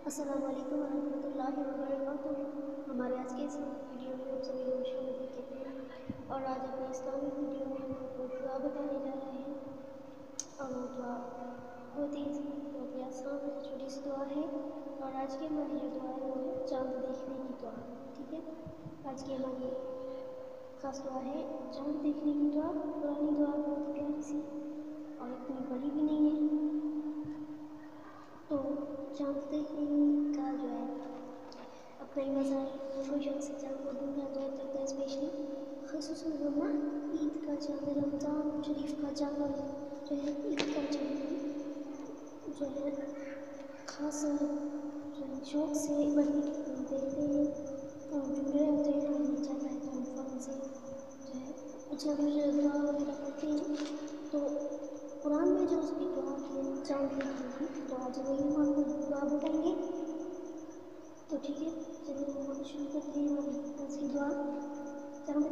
السلام علیکم ورحمۃ اللہ وبرکاتہ۔ ہمارے آج کے اس ویڈیو میں ہم سبھی لوگ شامل کہتے ہیں اور آج اپنے اسلامک ویڈیو میں ہم آپ کو دعا بتانے جا رہے ہیں، اور وہ دعا بہت ہی آسان ہے، چھوٹی سی دعا ہے۔ اور آج کی ہماری جو دعا ہے وہ ہے چاند دیکھنے کی دعا، ٹھیک ہے۔ آج کی ہماری خاص دعا ہے چاند دیکھنے کی دعا، پرانی دعا بہت ہی پیاری سی اور اتنی بڑی بھی نہیں ہے۔ تو چاند دیکھنے کا جو ہے اپنا ہی مزہ ہے، کوئی شخص چاند کو دور رہتا ہے دیکھتا ہے، اسپیشلی خصوصاً عید کا چاند، رمضان شریف کا چاند اور جو ہے عید کا چاند جو ہے خاص جو ہے شوق سے بڑی دیکھتے ہیں اور جڑے ہوتے ہیں، اور یہ چاہتا ہے تو ہم فون سے جو ہے اچھا کچھ دعا وغیرہ کرتے ہیں۔ تو قرآن میں جو اس کی دعا ہے چاند دیکھنے کی، تو آج وہی ہم آپ کو دعا بتائیں گے۔ تو ٹھیک ہے، چلیے ہم شروع کرتے ہیں ہماری آج کی دعا۔ چاند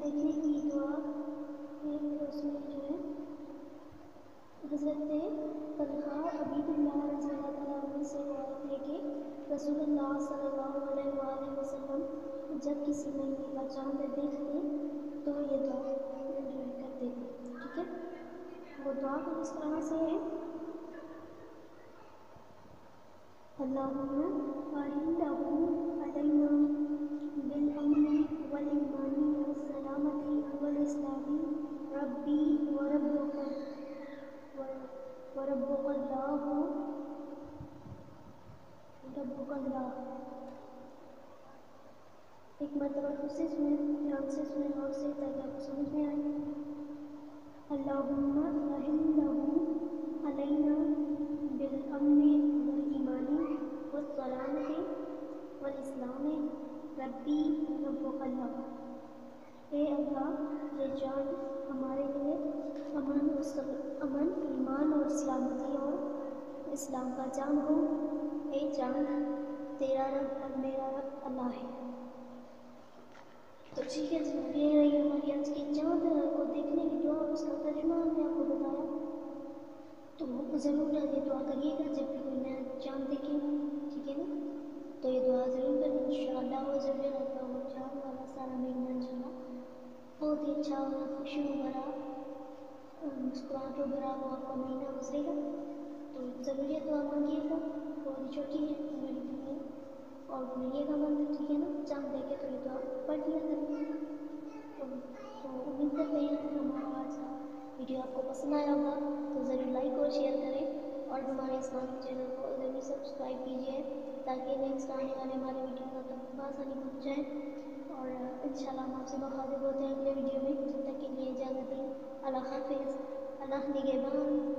دیکھنے کی دعا ہے، اس میں جو ہے حضرت طلحہ عبید اللہ رضی اللہ تعالیٰ عنہ سے روایت ہے کہ رسول اللہ صلی اللہ علیہ وآلہ وسلم جب کسی مہینے کا چاند دیکھتے تو یہ دعا جو ہے کرتے تھے، ٹھیک ہے۔ وہ دعا کچھ اس طرح سے ہے: اللہم اہلہ علینا بالامن والایمان والسلامۃ والاسلام ربی وربک اللہ۔ ایک مرتبہ پھر سے سنیں، دھیان سے سنیں غور سے تاکہ آپ کو سمجھ میں آئے۔ اللہم اہلہ علینا بالامن والایمان والسلامۃ والاسلام ربی وربک اللہ۔ اے اللہ، یہ چاند ہمارے لیے امن، ایمان اور سلامتی اور اسلام کا چاند ہو۔ اے چاند، تیرا رب اور میرا رب اللہ ہے۔ تو ٹھیک ہے، یہ رہی ہماری آج کی چاند کو دیکھنے کی دعا، اس کا ترجمہ ہم نے آپ کو بتایا۔ تو ضرور یہ دعا کریے گا جب بھی کوئی نیا چاند دیکھیں، ٹھیک ہے نا۔ تو یہ دعا ضرور کریں، انشاءاللہ وہ ضرور آپ کا وہ چاند والا سارا مہینہ انشاءاللہ بہت ہی اچھا اور خوشیوں بھرا، مسکراہٹوں بھرا وہ آپ کا مہینہ گزرے گا۔ تو ضرور یہ دعا مانگیے گا، بہت ہی چھوٹی ہے، بڑی بھی ہے، اور بھولیے گا مت، ٹھیک ہے نا۔ چاند دیکھے تو یہ دعا پڑھ لیا کریں۔ تو امید کرتے ہیں ہمارا آج کا ویڈیو آپ کو پسند آیا ہوگا، تو ضرور لائک اور شیئر کریں، اور ہمارے اسلامک چینل کو ضرور سبسکرائب کیجیے تاکہ نیکسٹ آنے والے ہمارے ویڈیو کا تک بآسانی پہنچ جائے۔ اور انشاءاللہ ہم آپ سے مخاطب ہوتے ہیں اگلے ویڈیو میں، جب تک کے لیے اجازت دیں، اللہ حافظ، اللہ نگہبان۔